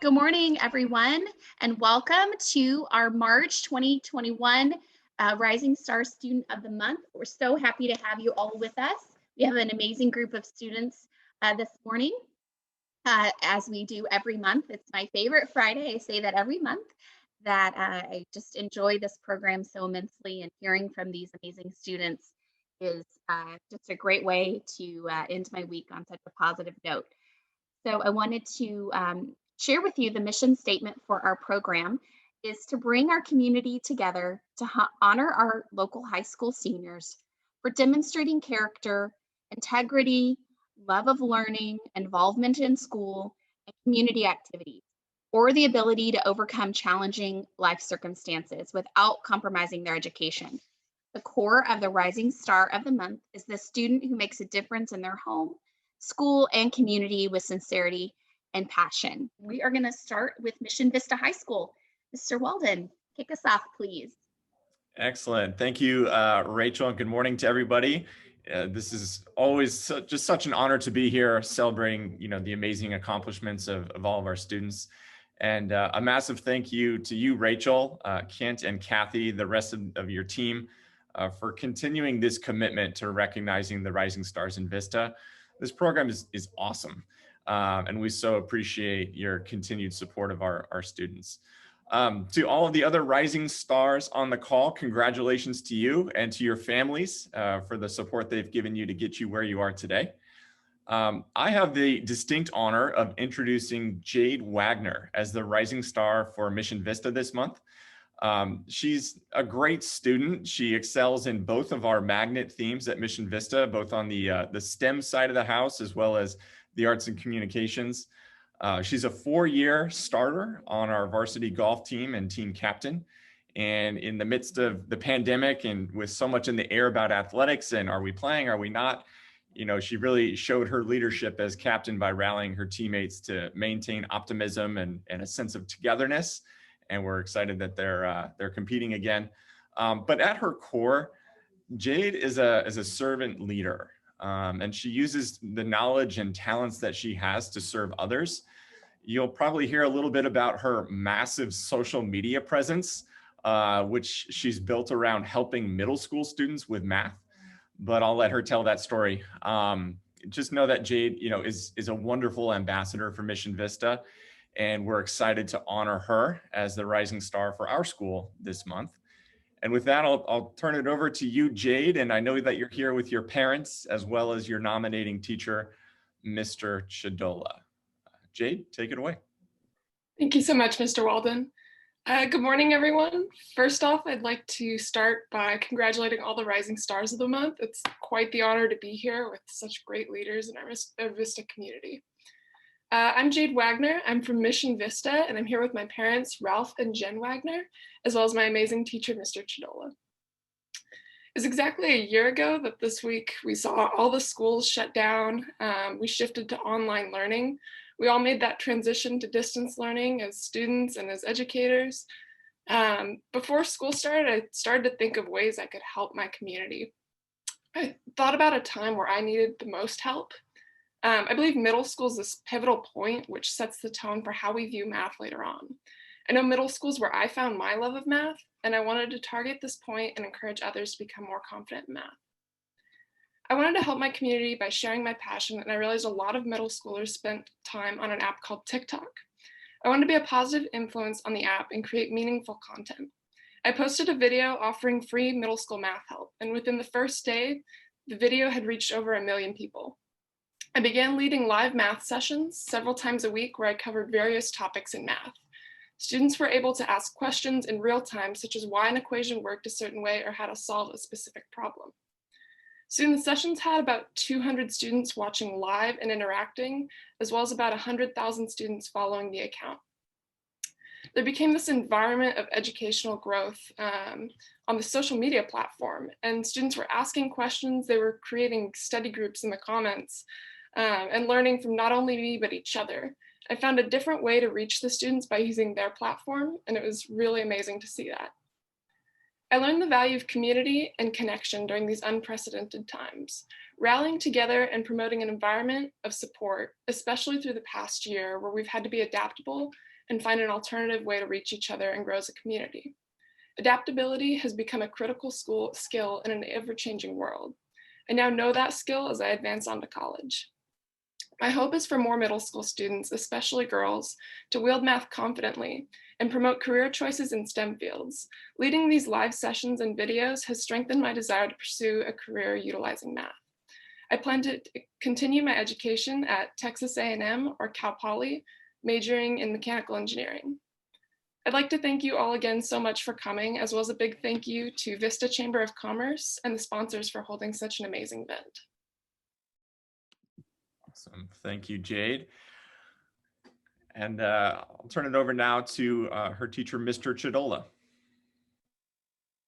Good morning, everyone, and welcome to our March 2021 Rising Star Student of the Month. We're so happy to have you all with us. We have an amazing group of students this morning, as we do every month. It's my favorite Friday. I say that every month, that I just enjoy this program so immensely, and hearing from these amazing students is just a great way to end my week on such a positive note. So I wanted to share with you the mission statement for our program is to bring our community together to honor our local high school seniors for demonstrating character, integrity, love of learning, involvement in school, and community activities, or the ability to overcome challenging life circumstances without compromising their education. The core of the Rising Star of the Month is the student who makes a difference in their home, school, and community with sincerity and passion. We are going to start with Mission Vista High School. Mr. Walden, kick us off, please. Excellent. Thank you, Rachel, and good morning to everybody. This is always just such an honor to be here celebrating, the amazing accomplishments of all of our students. And a massive thank you to you, Rachel, Kent, and Kathy, the rest of your team, for continuing this commitment to recognizing the rising stars in Vista. This program is awesome, and we so appreciate your continued support of our students. To all of the other rising stars on the call, congratulations to you and to your families for the support they've given you to get you where you are today. I have the distinct honor of introducing Jayde Wagner as the rising star for Mission Vista this month. She's a great student. She excels in both of our magnet themes at Mission Vista, both on the STEM side of the house as well as the arts and communications. She's a 4-year starter on our varsity golf team and team captain. And in the midst of the pandemic and with so much in the air about athletics and are we playing, are we not, she really showed her leadership as captain by rallying her teammates to maintain optimism and a sense of togetherness. And we're excited that they're competing again. But at her core, Jayde is a servant leader. And she uses the knowledge and talents that she has to serve others. You'll probably hear a little bit about her massive social media presence, which she's built around helping middle school students with math, but I'll let her tell that story. Just know that Jayde, is a wonderful ambassador for Mission Vista, and we're excited to honor her as the rising star for our school this month. And with that, I'll turn it over to you, Jayde. And I know that you're here with your parents as well as your nominating teacher, Mr. Chidola. Jayde, take it away. Thank you so much, Mr. Walden. Good morning, everyone. First off, I'd like to start by congratulating all the rising stars of the month. It's quite the honor to be here with such great leaders in our Vista community. I'm Jayde Wagner. I'm from Mission Vista, and I'm here with my parents, Ralph and Jen Wagner, as well as my amazing teacher, Mr. Chidola. It's exactly a year ago that this week we saw all the schools shut down. We shifted to online learning. We all made that transition to distance learning as students and as educators. Before school started, I started to think of ways I could help my community. I thought about a time where I needed the most help. I believe middle school is this pivotal point which sets the tone for how we view math later on. I know middle school is where I found my love of math, and I wanted to target this point and encourage others to become more confident in math. I wanted to help my community by sharing my passion, and I realized a lot of middle schoolers spent time on an app called TikTok. I wanted to be a positive influence on the app and create meaningful content. I posted a video offering free middle school math help, and within the first day, the video had reached over 1 million people. I began leading live math sessions several times a week where I covered various topics in math. Students were able to ask questions in real time, such as why an equation worked a certain way or how to solve a specific problem. Soon the sessions had about 200 students watching live and interacting, as well as about 100,000 students following the account. There became this environment of educational growth on the social media platform, and students were asking questions, they were creating study groups in the comments, and learning from not only me, but each other. I found a different way to reach the students by using their platform, and it was really amazing to see that. I learned the value of community and connection during these unprecedented times, rallying together and promoting an environment of support, especially through the past year where we've had to be adaptable and find an alternative way to reach each other and grow as a community. Adaptability has become a critical skill in an ever-changing world. I now know that skill as I advance on to college. My hope is for more middle school students, especially girls, to wield math confidently and promote career choices in STEM fields. Leading these live sessions and videos has strengthened my desire to pursue a career utilizing math. I plan to continue my education at Texas A&M or Cal Poly, majoring in mechanical engineering. I'd like to thank you all again so much for coming, as well as a big thank you to Vista Chamber of Commerce and the sponsors for holding such an amazing event. Awesome. Thank you, Jade. And I'll turn it over now to her teacher, Mr. Chidola.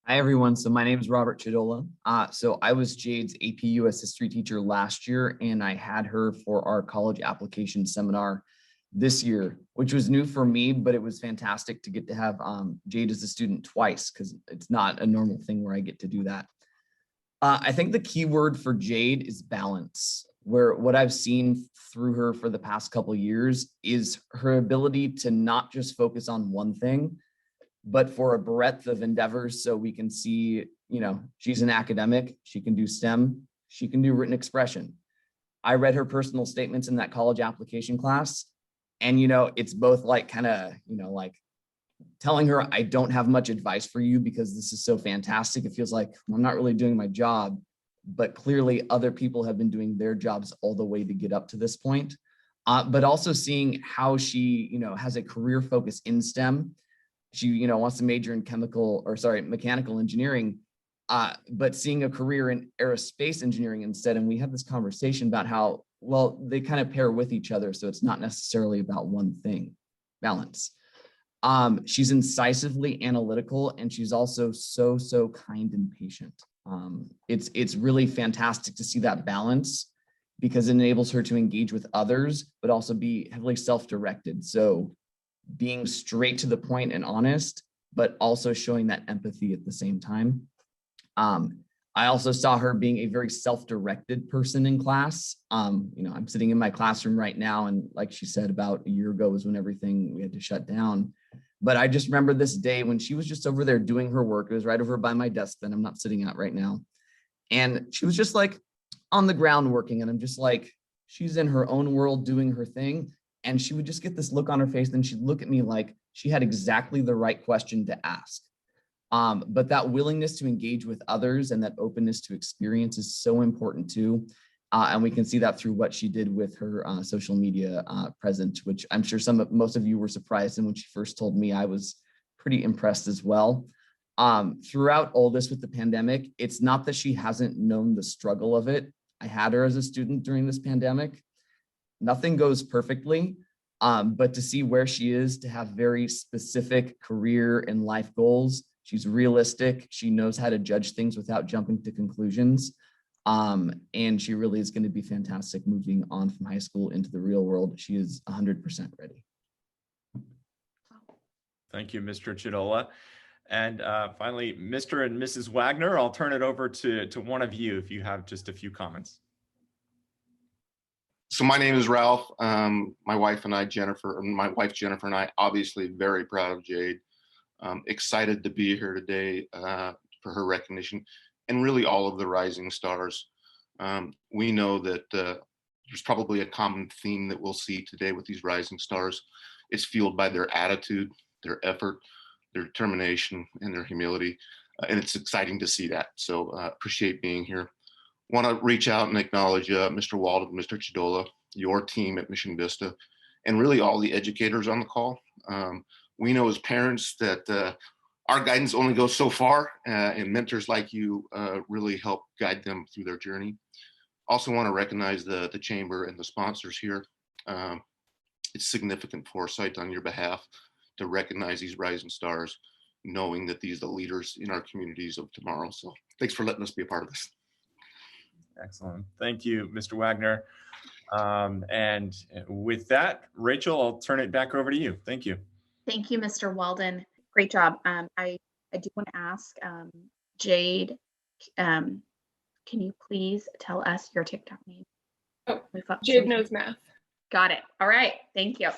Hi, everyone. So my name is Robert Chidola. So I was Jade's AP US history teacher last year, and I had her for our college application seminar this year, which was new for me, but it was fantastic to get to have Jade as a student twice, because it's not a normal thing where I get to do that. I think the key word for Jade is balance, where what I've seen through her for the past couple of years is her ability to not just focus on one thing, but for a breadth of endeavors. So we can see, she's an academic, she can do STEM, she can do written expression. I read her personal statements in that college application class, and, it's both like kind of, like telling her, I don't have much advice for you because this is so fantastic. It feels like I'm not really doing my job, but clearly other people have been doing their jobs all the way to get up to this point. But also seeing how she, has a career focus in STEM. She, wants to major in mechanical engineering, but seeing a career in aerospace engineering instead. And we had this conversation about how, well, they kind of pair with each other. So it's not necessarily about one thing, balance. She's incisively analytical, and she's also so kind and patient. It's really fantastic to see that balance, because it enables her to engage with others, but also be heavily self-directed. So being straight to the point and honest, but also showing that empathy at the same time. I also saw her being a very self-directed person in class. I'm sitting in my classroom right now, and like she said, about a year ago was when we had to shut down. But I just remember this day when she was just over there doing her work. It was right over by my desk that I'm not sitting at right now. And she was just like on the ground working. And I'm just like, she's in her own world doing her thing. And she would just get this look on her face. And she'd look at me like she had exactly the right question to ask. But that willingness to engage with others and that openness to experience is so important too. And we can see that through what she did with her social media presence, which I'm sure most of you were surprised. And when she first told me, I was pretty impressed as well. Throughout all this with the pandemic, it's not that she hasn't known the struggle of it. I had her as a student during this pandemic. Nothing goes perfectly, but to see where she is, to have very specific career and life goals. She's realistic. She knows how to judge things without jumping to conclusions. And she really is going to be fantastic moving on from high school into the real world. She is 100% ready. Thank you, Mr. Chidola. And finally, Mr. and Mrs. Wagner, I'll turn it over to one of you if you have just a few comments. So my name is Ralph. My wife Jennifer, and I, obviously very proud of Jade. Excited to be here today for her recognition, and really all of the rising stars. We know that there's probably a common theme that we'll see today with these rising stars. It's fueled by their attitude, their effort, their determination, and their humility. And it's exciting to see that. So appreciate being here. Want to reach out and acknowledge Mr. Walden, Mr. Chidola, your team at Mission Vista, and really all the educators on the call. We know as parents that our guidance only goes so far, and mentors like you really help guide them through their journey. Also want to recognize the chamber and the sponsors here. It's significant foresight on your behalf to recognize these rising stars, knowing that these are the leaders in our communities of tomorrow. So thanks for letting us be a part of this. Excellent. Thank you, Mr. Wagner. And with that, Rachel, I'll turn it back over to you. Thank you. Thank you, Mr. Walden. Great job. I I do want to ask Jayde, can you please tell us your TikTok name? Oh, so Jayde knows math. Got it. All right. Thank you.